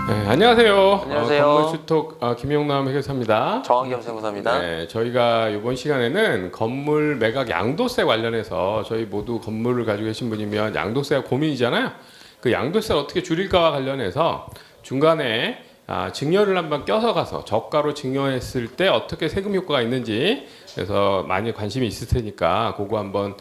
네, 안녕하세요. 안녕하세요. 건물주톡 김용남 회계사입니다. 정한겸 세무사입니다. 네, 저희가 이번 시간에는 건물 매각 양도세 관련해서 저희 모두 건물을 가지고 계신 분이면 양도세가 고민이잖아요. 그 양도세를 어떻게 줄일까와 관련해서 중간에 증여를 한번 껴서 가서 저가로 증여했을 때 어떻게 세금 효과가 있는지 그래서 많이 관심이 있을 테니까 그거 한번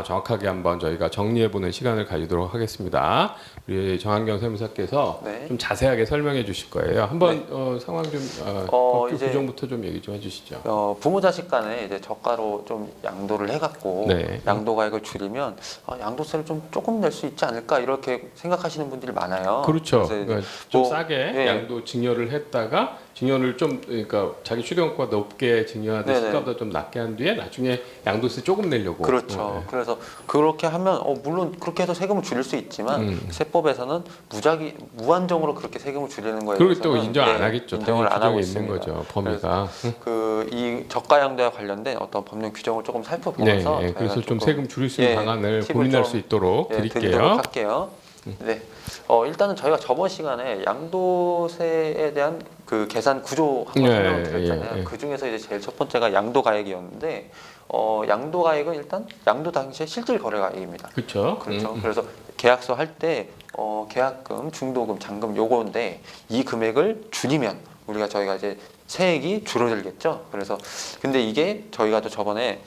정확하게 한번 저희가 정리해보는 시간을 가지도록 하겠습니다. 우리 정한경 세무사께서 네. 좀 자세하게 설명해 주실 거예요. 한번 상황 좀 법규 이제 규정부터 좀 얘기 좀 해주시죠. 부모 자식 간에 이제 저가로 좀 양도를 해갖고 네. 양도가액을 줄이면 양도세를 좀 조금 낼 수 있지 않을까 이렇게 생각하시는 분들이 많아요. 그렇죠. 그래서 그러니까 좀 뭐, 싸게 예. 양도 증여를 했다가 증여를 좀 그러니까 자기 출연가 높게 증여하듯이 네네. 시가보다 좀 낮게 한 뒤에 나중에 양도세 조금 내려고. 그렇죠. 네. 그래서 그렇게 하면 물론 그렇게 해서 세금을 줄일 수 있지만 세법에서는 무한정으로 그렇게 세금을 줄이는 거에 그리고 또 대해서는 인정 안 하겠죠. 인정을 당연히 안 하고 규정이 있는 있습니다. 거죠. 범위가. 이 저가 양도와 관련된 어떤 법령 규정을 조금 살펴보면서 네, 그래서 좀 조금, 세금 줄일 수 있는 방안을 팁을 고민할 좀, 수 있도록 드리도록 드릴게요. 할게요. 네, 일단은 저희가 저번 시간에 양도세에 대한 그 계산 구조 한번 설명을 드렸잖아요. 그 중에서 이제 제일 첫 번째가 양도가액이었는데, 양도가액은 일단 양도 당시의 실질 거래가액입니다. 그렇죠. 그렇죠. 그래서 계약서 할 때 계약금, 중도금, 잔금 요거인데 이 금액을 줄이면 저희가 이제 세액이 줄어들겠죠. 그래서 근데 이게 저희가 또 저번에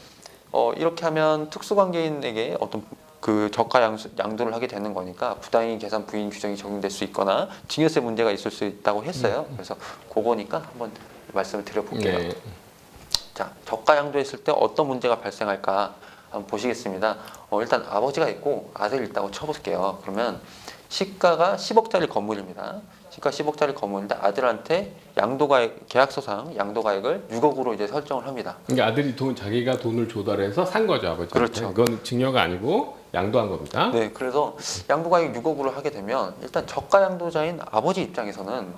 이렇게 하면 특수관계인에게 어떤 그 저가 양도를 하게 되는 거니까 부당이익 계산 부인 규정이 적용될 수 있거나 증여세 문제가 있을 수 있다고 했어요. 그래서 그거니까 한번 말씀을 드려볼게요. 네. 자, 저가 양도했을 때 어떤 문제가 발생할까 한번 보시겠습니다. 일단 아버지가 있고 아들이 있다고 쳐볼게요. 그러면 시가가 10억짜리 건물입니다. 시가 10억짜리 건물인데 아들한테 양도가액 계약서상 양도가액을 6억으로 이제 설정을 합니다. 그러니까 아들이 자기가 돈을 조달해서 산 거죠, 아버지. 그렇죠. 이건 증여가 아니고 양도한 겁니다. 네, 그래서 양도가액 6억으로 하게 되면 일단 저가 양도자인 아버지 입장에서는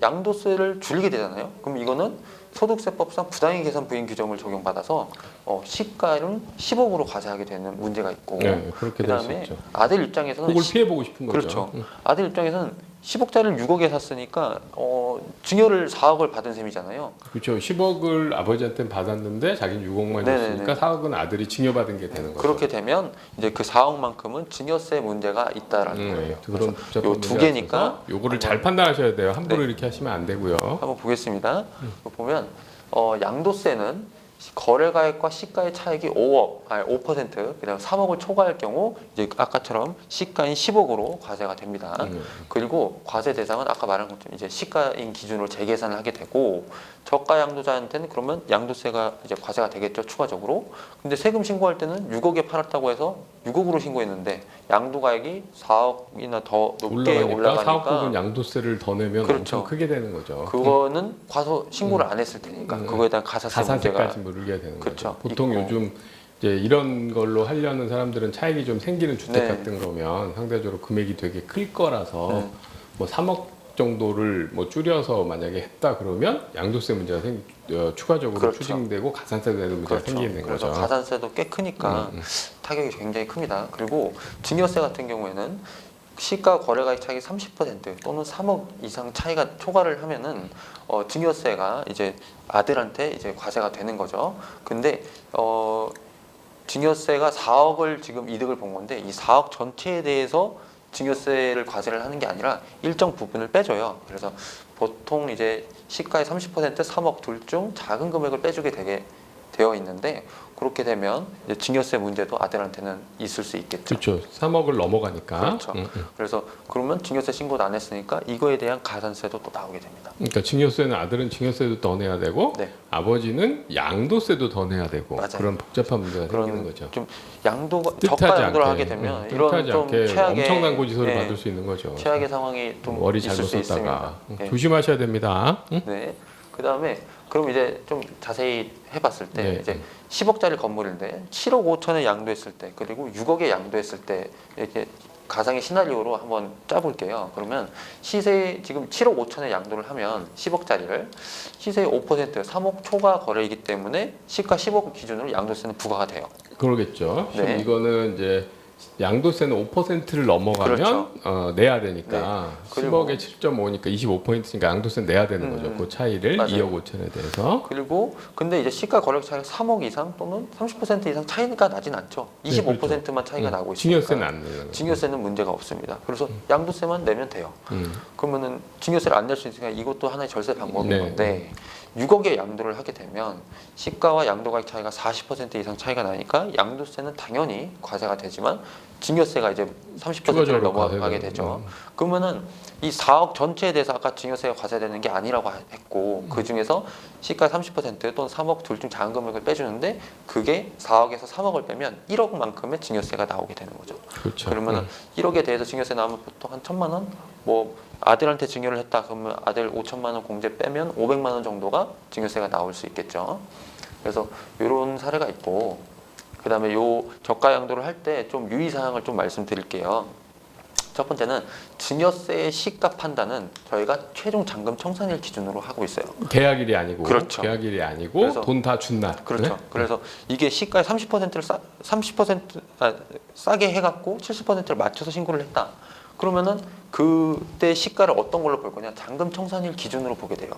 양도세를 줄이게 되잖아요. 그럼 이거는 소득세법상 부당이익 계산 부인 규정을 적용받아서 시가를 10억으로 과세하게 되는 문제가 있고, 네, 그렇게 될 수 그다음에 있죠. 아들 입장에서는 그걸 피해보고 싶은 거죠. 그렇죠. 아들 입장에서는 10억짜리를 6억에 샀으니까 증여를 4억을 받은 셈이잖아요. 그렇죠. 10억을 아버지한테 받았는데 자기는 6억만 네네네. 줬으니까 4억은 아들이 증여받은 게 되는 거죠. 그렇게 되면 이제 그 4억만큼은 증여세 문제가 있다라는 거예요. 그런 복잡한 요 두 문제가 개니까 있어서 요거를 잘 판단하셔야 돼요. 함부로 네. 이렇게 하시면 안 되고요. 한번 보겠습니다. 보면 양도세는 거래가액과 시가의 차익이 5%, 그다음 3억을 초과할 경우 이제 아까처럼 시가인 10억으로 과세가 됩니다. 그리고 과세 대상은 아까 말한 것처럼 이제 시가인 기준으로 재계산을 하게 되고 저가 양도자한테는 그러면 양도세가 이제 과세가 되겠죠, 추가적으로. 근데 세금 신고할 때는 6억에 팔았다고 해서 6억으로 신고했는데 양도가액이 4억이나 더 높게 올라가니까 4억 부분 양도세를 더 내면 그렇죠. 엄청 크게 되는 거죠. 그거는 과소 신고를 안 했을 테니까 그거에 대한 가산세 문제가 가산세까지 물게 되는 그렇죠. 거죠. 보통 있고. 요즘 이제 이런 걸로 하려는 사람들은 차익이 좀 생기는 주택 네. 같은 거면 상대적으로 금액이 되게 클 거라서 뭐 3억 정도를 뭐 줄여서 만약에 했다 그러면 양도세 문제가 추가적으로 그렇죠. 추징되고 가산세도 되는 문제가 그렇죠. 생기는 그래서 거죠. 가산세도 꽤 크니까 타격이 굉장히 큽니다. 그리고 증여세 같은 경우에는 시가 거래가액 차익이 30% 또는 3억 이상 차이가 초과를 하면은 증여세가 이제 아들한테 이제 과세가 되는 거죠. 근데 증여세가 4억을 지금 이득을 본 건데 이 4억 전체에 대해서 증여세를 과세를 하는 게 아니라 일정 부분을 빼줘요. 그래서 보통 이제 시가의 30% 3억 둘 중 작은 금액을 빼주게 되어 있는데 그렇게 되면 이제 증여세 문제도 아들한테는 있을 수 있겠죠. 그렇죠. 3억을 넘어가니까. 그렇죠. 그래서 그러면 증여세 신고도 안 했으니까 이거에 대한 가산세도 또 나오게 됩니다. 그러니까 증여세는 아들은 증여세도 더 내야 되고 네. 아버지는 양도세도 더 내야 되고 맞아요. 그런 복잡한 문제가 생기는 거죠. 좀 양도가 뜻하지 저가 양도를 않게, 하게 되면 뜻하지 이런 좀 않게 최악의 엄청난 고지서를 네, 받을 수 있는 거죠. 최악의 상황이 좀 머리 있을 잘못 수 있습니다. 썼다가 네. 조심하셔야 됩니다. 네. 그다음에 그럼 이제 좀 자세히 해봤을 때 네. 이제 10억짜리 건물인데 7억 5천에 양도했을 때 그리고 6억에 양도했을 때 이렇게 가상의 시나리오로 한번 짜볼게요. 그러면 시세 지금 7억 5천에 양도를 하면 10억짜리를 시세의 5% 3억 초과 거래이기 때문에 시가 10억 기준으로 양도세는 부과가 돼요. 그러겠죠. 네. 이거는 이제 양도세는 5%를 넘어가면 그렇죠. 내야 되니까 네. 그리고 10억에 7.5니까 25%니까 양도세는 내야 되는 거죠. 그 차이를 맞아요. 2억 5천에 대해서. 그리고 근데 이제 시가 거래액 차이가 3억 이상 또는 30% 이상 차이가 나진 않죠. 25%만 차이가 나고 있으니까. 증여세는 안 내는 거죠. 증여세는 문제가 없습니다. 그래서 양도세만 내면 돼요. 그러면은 증여세를 안 낼 수 있으니까 이것도 하나의 절세 방법인 네. 건데 6억에 양도를 하게 되면 시가와 양도가액 차이가 40% 이상 차이가 나니까 양도세는 당연히 과세가 되지만 증여세가 이제 30%를 추가적으로 넘어가게 과세가 되죠. 그러면은 이 4억 전체에 대해서 아까 증여세가 과세되는 게 아니라고 했고 그 중에서 시가 30% 또는 3억 둘 중 작은 금액을 빼주는데 그게 4억에서 3억을 빼면 1억만큼의 증여세가 나오게 되는 거죠. 그렇죠. 그러면은 1억에 대해서 증여세 나오면 보통 한 1,000만 원? 뭐 아들한테 증여를 했다 그러면 아들 5천만 원 공제 빼면 500만 원 정도가 증여세가 나올 수 있겠죠. 그래서 이런 사례가 있고 그다음에 요 저가 양도를 할 때 좀 유의 사항을 좀 말씀드릴게요. 첫 번째는 증여세의 시가 판단은 저희가 최종 잔금 청산일 기준으로 하고 있어요. 계약일이 아니고 그렇죠. 계약일이 아니고 그래서- 돈 다 준 날. 그렇죠. 그래서 이게 시가의 30%를 30% 싸게 해갖고 70%를 맞춰서 신고를 했다. 그러면은 그때 시가를 어떤 걸로 볼 거냐? 잔금 청산일 기준으로 보게 돼요.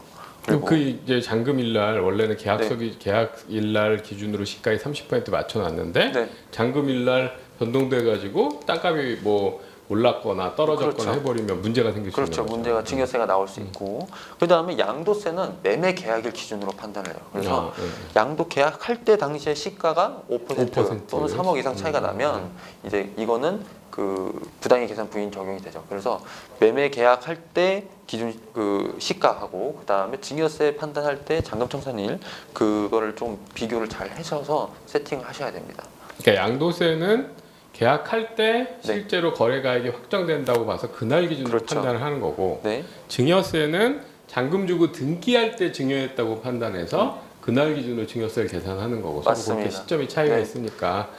그리고 그 이제 잔금일 날 원래는 계약일 날 기준으로 시가에 30% 맞춰놨는데 네. 잔금일 날 변동돼 가지고 땅값이 뭐 올랐거나 떨어졌거나 그렇죠. 해버리면 문제가 생길 수 그렇죠. 있는 거죠. 문제가 증여세가 나올 수 있고 그 다음에 양도세는 매매 계약일 기준으로 판단을 해요. 그래서 양도 계약할 때 당시에 시가가 5% 5% 또는 3억 이상 차이가 나면 이제 이거는 그 부당의 계산 부인 적용이 되죠. 그래서 매매 계약할 때 기준 그 시가하고 그 다음에 증여세 판단할 때 잔금 청산일 그거를 좀 비교를 잘 하셔서 세팅을 하셔야 됩니다. 그러니까 양도세는 계약할 때 실제로 거래가액이 확정된다고 봐서 그날 기준으로 그렇죠. 판단을 하는 거고 네. 증여세는 잔금 주고 등기할 때 증여했다고 판단해서 그날 기준으로 증여세를 계산하는 거고 서로 그렇게 맞습니다. 시점이 차이가 네. 있으니까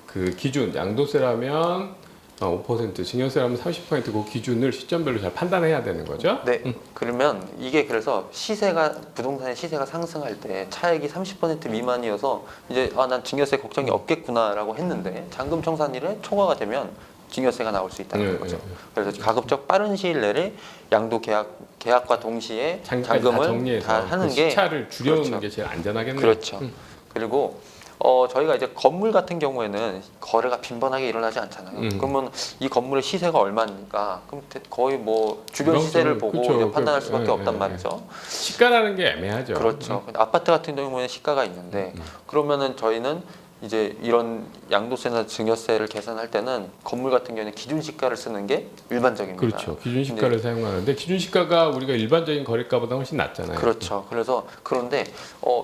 그 기준 양도세라면 5% 증여세라면 30%그 기준을 시점별로 잘 판단해야 되는 거죠. 네. 그러면 이게 그래서 시세가 부동산의 시세가 상승할 때 차액이 30% 미만이어서 이제 난 증여세 걱정이 없겠구나라고 했는데 잔금 청산일에 초과가 되면 증여세가 나올 수 있다는 거죠. 그래서 가급적 빠른 시일 내에 양도 계약과 동시에 잔금을 잔금을 정리해서 다 하는 그 게 시차를 줄여놓는 그렇죠. 게 제일 안전하겠네요. 그렇죠. 그리고 저희가 이제 건물 같은 경우에는 거래가 빈번하게 일어나지 않잖아요. 그러면 이 건물의 시세가 얼마입니까? 그럼 거의 뭐 주변 그럼 시세를 좀, 보고 그쵸. 이제 판단할 수밖에 예, 없단 예, 말이죠. 시가라는 게 애매하죠. 그렇죠. 근데 아파트 같은 경우에는 시가가 있는데 그러면은 저희는 이제 이런 양도세나 증여세를 계산할 때는 건물 같은 경우는 기준 시가를 쓰는 게 일반적입니다. 그렇죠. 기준 시가를 사용하는데 기준 시가가 우리가 일반적인 거래가보다 훨씬 낮잖아요. 그렇죠. 그래서 그런데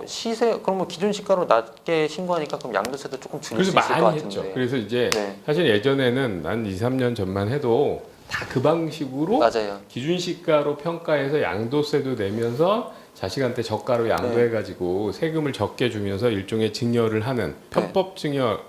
시세 그러면 기준 시가로 낮게 신고하니까 그럼 양도세도 조금 줄일 수 그래서 있을 것 많이 같은데. 했죠. 그래서 이제 네. 사실 예전에는 한 2, 3년 전만 해도 다 그 방식으로 맞아요. 기준 시가로 평가해서 양도세도 내면서 자식한테 저가로 양도해가지고 세금을 적게 주면서 일종의 증여를 하는 편법 증여,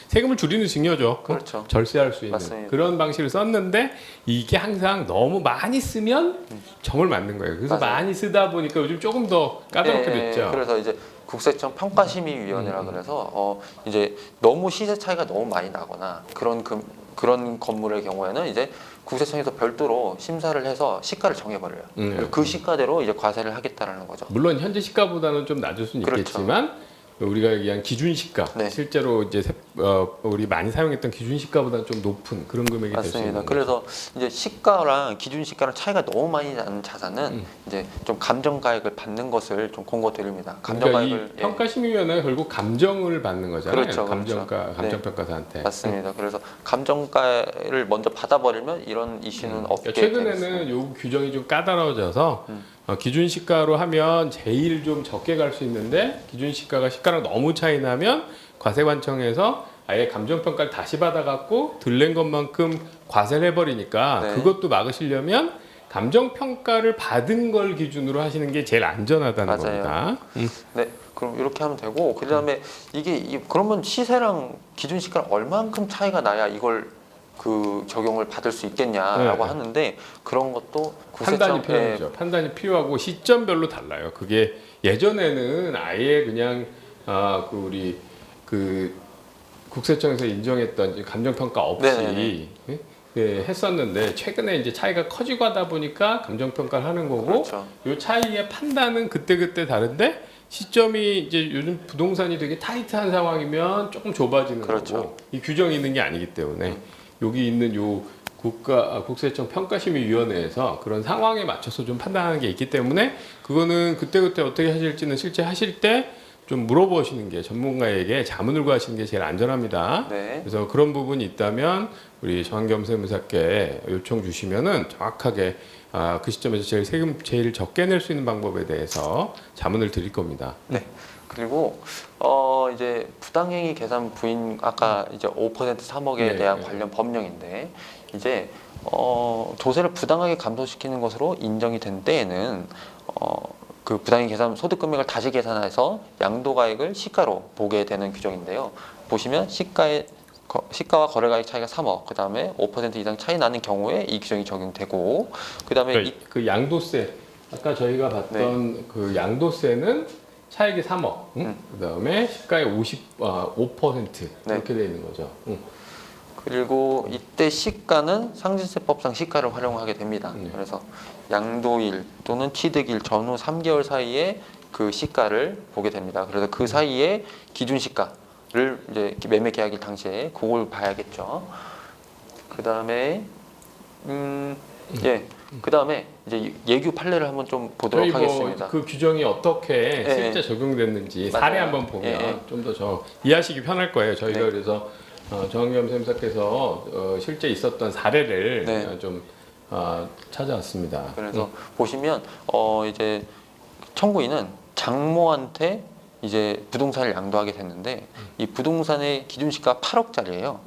세금을 줄이는 증여죠. 그렇죠. 절세할 수 있는 맞습니다. 그런 방식을 썼는데 이게 항상 너무 많이 쓰면 정을 맞는 거예요. 그래서 맞아요. 많이 쓰다 보니까 요즘 조금 더 까다롭게 됐죠. 그래서 이제 국세청 평가심의위원회라 그래서 이제 너무 시세 차이가 너무 많이 나거나 그런 건물의 경우에는 이제 국세청에서 별도로 심사를 해서 시가를 정해버려요. 그리고 그 시가대로 이제 과세를 하겠다라는 거죠. 물론 현재 시가보다는 좀 낮을 수는 그렇죠. 있겠지만 우리가 얘기한 기준 시가 네. 실제로 이제 우리 많이 사용했던 기준 시가보다는 좀 높은 그런 금액이 될 수 있는 맞습니다. 거죠. 그래서 이제 시가랑 기준 시가랑 차이가 너무 많이 나는 자산은 이제 좀 감정가액을 받는 것을 좀 공고드립니다. 그러니까 감정가액을 이 평가심의위원회가 결국 감정을 받는 거잖아요. 그렇죠, 감정평가사한테. 맞습니다. 그래서 감정가를 먼저 받아버리면 이런 이슈는 없게 최근에는 되겠습니다. 요 규정이 좀 까다로워져서 기준 시가로 하면 제일 좀 적게 갈 수 있는데 기준 시가가 시가랑 너무 차이 나면 과세관청에서 아예 감정평가를 다시 받아갖고 들낸 것만큼 과세를 해버리니까 네. 그것도 막으시려면 감정평가를 받은 걸 기준으로 하시는 게 제일 안전하다는 맞아요. 겁니다. 네, 그럼 이렇게 하면 되고 그 다음에 그러면 시세랑 기준 시가랑 얼만큼 차이가 나야 이걸 그 적용을 받을 수 있겠냐라고 네. 하는데 그런 것도 판단이 국세청 필요하죠. 판단이 필요하고 시점별로 달라요. 그게 예전에는 아예 그냥 우리 국세청에서 인정했던 이제 감정평가 없이 네네네. 예? 예, 했었는데 최근에 이제 차이가 커지고 하다 보니까 감정평가를 하는 거고 그렇죠. 이 차이의 판단은 그때그때 다른데 시점이 이제 요즘 부동산이 되게 타이트한 상황이면 조금 좁아지는 그렇죠. 거고 이 규정이 있는 게 아니기 때문에 여기 있는 요 국세청 평가심의위원회에서 그런 상황에 맞춰서 좀 판단하는 게 있기 때문에 그거는 그때그때 어떻게 하실지는 실제 하실 때 좀 물어보시는 게 전문가에게 자문을 구하시는 게 제일 안전합니다. 네. 그래서 그런 부분이 있다면 우리 정한겸 세무사께 요청 주시면은 정확하게 그 시점에서 세금 제일 적게 낼 수 있는 방법에 대해서 자문을 드릴 겁니다. 네. 그리고 이제 부당행위 계산 부인 아까 이제 5% 3억에 네, 대한 네. 관련 법령인데 이제 조세를 부당하게 감소시키는 것으로 인정이 된 때에는 그 부당행위 계산 소득 금액을 다시 계산해서 양도가액을 시가로 보게 되는 규정인데요. 보시면 시가와 거래가액 차이가 3억, 그 다음에 5% 이상 차이 나는 경우에 이 규정이 적용되고, 그 다음에 그 양도세 아까 저희가 봤던 그 양도세는 차액이 3억, 그다음에 시가의 5% 이렇게 돼 있는 거죠. 그리고 이때 시가는 상진세법상 시가를 활용하게 됩니다. 그래서 양도일 또는 취득일 전후 3개월 사이에 그 시가를 보게 됩니다. 그래서 그 사이에 기준 시가를 이제 매매 계약일 당시에 그걸 봐야겠죠. 그 다음에 그 다음에 이제 예규 판례를 한번 좀 보도록 하겠습니다. 그 규정이 어떻게 실제 적용됐는지 맞아요. 사례 한번 보면 좀 더 이해하시기 편할 거예요. 저희가 네. 그래서 정한겸 세무사께서 실제 있었던 사례를 좀 찾아왔습니다. 그래서 보시면 이제 청구인은 장모한테 이제 부동산을 양도하게 됐는데 이 부동산의 기준시가 8억짜리예요.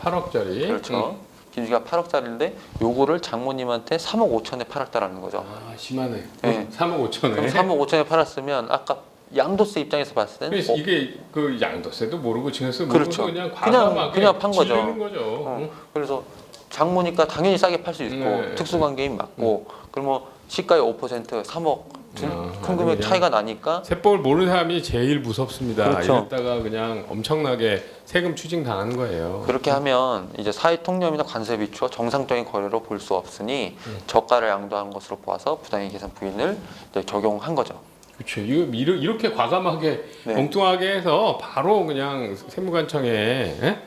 8억짜리. 그렇죠. 기준시가 8억짜리인데 요거를 장모님한테 3억 5천에 팔았다라는 거죠. 심하네. 네. 3억 5천에. 그럼 3억 5천에 팔았으면 아까 양도세 입장에서 봤을 때는 그래서 이게 그 양도세도 모르고 증여세도 모르고 그렇죠. 그냥 과감하게 그냥 판 거죠. 지르는 거죠. 그래서 장모니까 당연히 싸게 팔 수 있고 네. 특수관계인 맞고 그러면 시가의 5% 3억 큰 금액 차이가 나니까 세법을 모르는 사람이 제일 무섭습니다. 그렇죠. 이랬다가 그냥 엄청나게 세금 추징 당하는 거예요. 그렇게 하면 이제 사회 통념이나 관세 비추어 정상적인 거래로 볼 수 없으니 저가를 양도한 것으로 보아서 부당행위 계산 부인을 이제 적용한 거죠. 그렇죠. 이렇게 과감하게 네. 엉뚱하게 해서 바로 그냥 세무관청에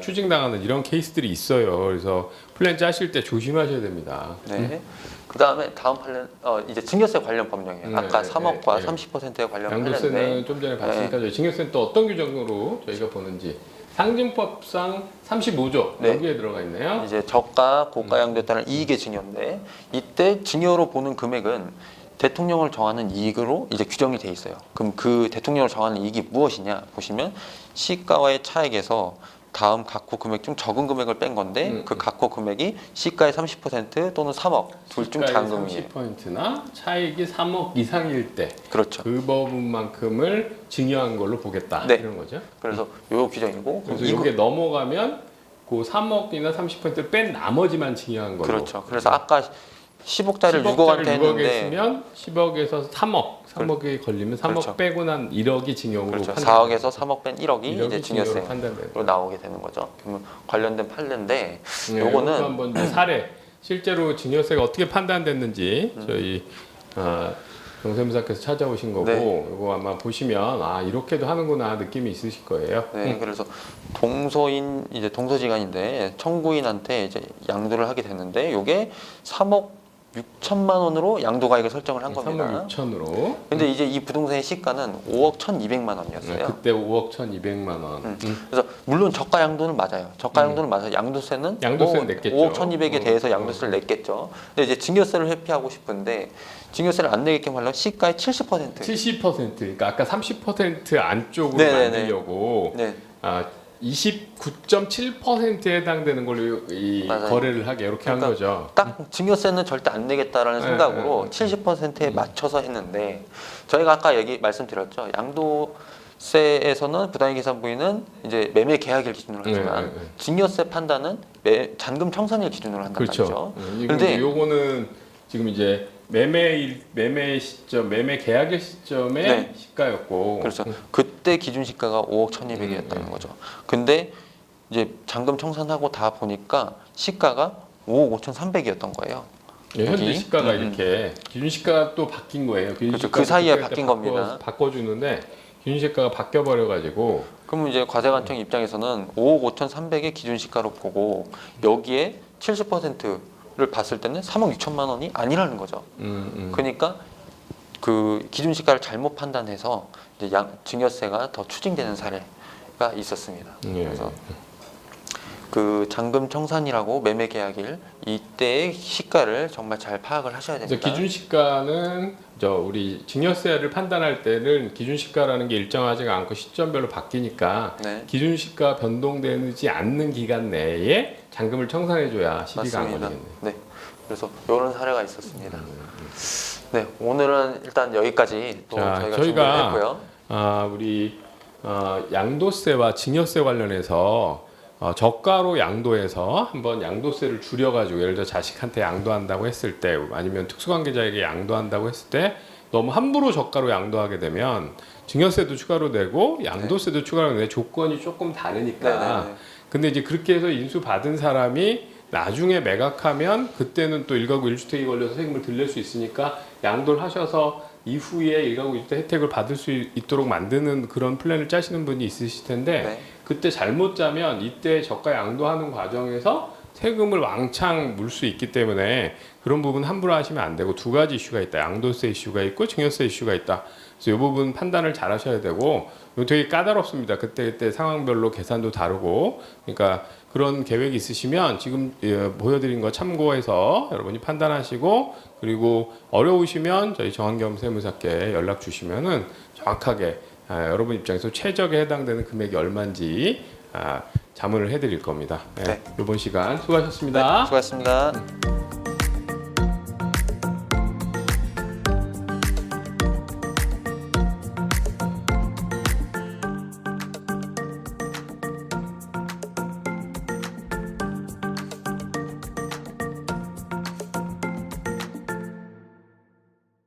추징당하는 이런 케이스들이 있어요. 그래서 플랜 짜실 때 조심하셔야 됩니다. 네. 그 다음에 다음 판례는 이제 증여세 관련 법령이에요. 아까 3억과 30%에 관련 판례인데 양도세는 좀 전에 봤으니까 저희 증여세는 또 어떤 규정으로 저희가 보는지 상증법상 35조 네. 여기에 들어가 있네요. 이제 저가 고가 양도에 따른 이익의 증여인데 이때 증여로 보는 금액은 대통령을 정하는 이익으로 이제 규정이 돼 있어요. 그럼 그 대통령을 정하는 이익이 무엇이냐 보시면 시가와의 차액에서 다음 각호 금액 중 적은 금액을 뺀 건데 그 각호 금액이 시가의 30% 또는 3억 둘 중 작은 금액이에요. 30%나 차익이 3억 이상일 때 그렇죠. 그 부분만큼을 증여한 걸로 보겠다 네. 이런 거죠. 그래서 요 규정이고 그래서 이게 넘어가면 그 3억이나 30%를 뺀 나머지만 증여한 걸로. 그렇죠. 그래서 아까 10억짜리를 6억한테 했는데 했으면 10억에서 3억이 걸리면 3억 그렇죠. 빼고 난 1억이 증여로 그렇죠. 판단. 4억에서 3억 뺀 1억이 이제 증여세로 판단돼요. 나오게 되는 거죠. 그러면 관련된 판례인데 네, 요거는 이것도 한번 이제 사례 실제로 증여세가 어떻게 판단됐는지 저희 정세무사께서 찾아오신 거고 네. 이거 아마 보시면 이렇게도 하는구나 느낌이 있으실 거예요. 네, 그래서 이제 동서지간인데 청구인한테 이제 양도를 하게 됐는데 요게 3억 6천만 원으로 양도가액을 설정을 한 겁니다. 3억 6천으로. 근데 이제 이 부동산의 시가는 5억 1,200만 원이었어요. 그때 5억 1,200만 원. 그래서 물론 저가 양도는 맞아요. 저가 양도는 맞아요. 양도세는 냈겠죠. 5억 1,200에 대해서 양도세를 냈겠죠. 근데 이제 증여세를 회피하고 싶은데 증여세를 안 내게끔 하려면 시가의 70%. 70%. 그러니까 아까 30% 안쪽으로 네네네. 만들려고 네. 29.7%에 해당되는 걸로 맞아요. 거래를 하게 이렇게 한 그러니까 거죠. 딱 증여세는 절대 안 내겠다라는 네, 생각으로 70%에 맞춰서 했는데 저희가 아까 말씀드렸죠. 양도세에서는 부당행위 계산 부인은 이제 매매 계약일 기준으로 하지만 증여세 판단은 잔금 청산일 기준으로 한단 그렇죠. 말이죠. 그런데 그런데 요거는 지금 이제 매매 시점, 매매 계약일 시점의 네. 시가였고. 그렇죠. 그때 기준 시가가 5억 1,200이었다는 거죠. 근데 이제 잔금 청산하고 다 보니까 시가가 5억 5,300이었던 거예요. 예, 현재 여기. 시가가 이렇게 기준 시가가 또 바뀐 거예요. 기준 그렇죠. 시가도 그 사이에 그때 바뀐 겁니다. 바꿔주는데 기준 시가가 바뀌어 버려 가지고. 그러면 이제 과세관청 입장에서는 5억 5,300의 기준 시가로 보고 여기에 70%를 봤을 때는 3억 6천만 원이 아니라는 거죠. 그러니까 그 기준 시가를 잘못 판단해서 이제 증여세가 더 추징되는 사례가 있었습니다. 예. 그래서 그 잔금 청산이라고 매매 계약일 이때의 시가를 정말 잘 파악을 하셔야 그래서 됩니다. 기준 시가는 우리 증여세를 판단할 때는 기준 시가라는 게 일정하지가 않고 시점별로 바뀌니까 네. 기준 시가 변동되지 않는 기간 내에 잔금을 청산해줘야 시비가 안 맞습니다. 걸리겠네요. 네. 그래서 이런 사례가 있었습니다. 네, 오늘은 일단 여기까지 또 자, 저희가 저희가 준비를 했고요. 우리 양도세와 증여세 관련해서 저가로 양도해서 한번 양도세를 줄여가지고 예를 들어 자식한테 양도한다고 했을 때 아니면 특수관계자에게 양도한다고 했을 때 너무 함부로 저가로 양도하게 되면 증여세도 추가로 내고 양도세도 추가로 내고 조건이 조금 다르니까 네네네. 근데 이제 그렇게 해서 인수 받은 사람이 나중에 매각하면 그때는 또 1가구 1주택이 걸려서 세금을 들릴 수 있으니까 양도를 하셔서 이후에 1가구 1주택 혜택을 받을 수 있도록 만드는 그런 플랜을 짜시는 분이 있으실 텐데 네. 그때 잘못 짜면 이때 저가 양도하는 과정에서 세금을 왕창 물 수 있기 때문에 그런 부분 함부로 하시면 안 되고 두 가지 이슈가 있다. 양도세 이슈가 있고 증여세 이슈가 있다. 그래서 이 부분 판단을 잘 하셔야 되고 이거 되게 까다롭습니다. 그때 상황별로 계산도 다르고 그러니까 그런 계획이 있으시면 지금 보여드린 거 참고해서 여러분이 판단하시고 그리고 어려우시면 저희 정한겸 세무사께 연락 주시면은 정확하게 여러분 입장에서 최적에 해당되는 금액이 얼마인지 자문을 해드릴 겁니다. 네. 이번 시간 수고하셨습니다. 수고하셨습니다.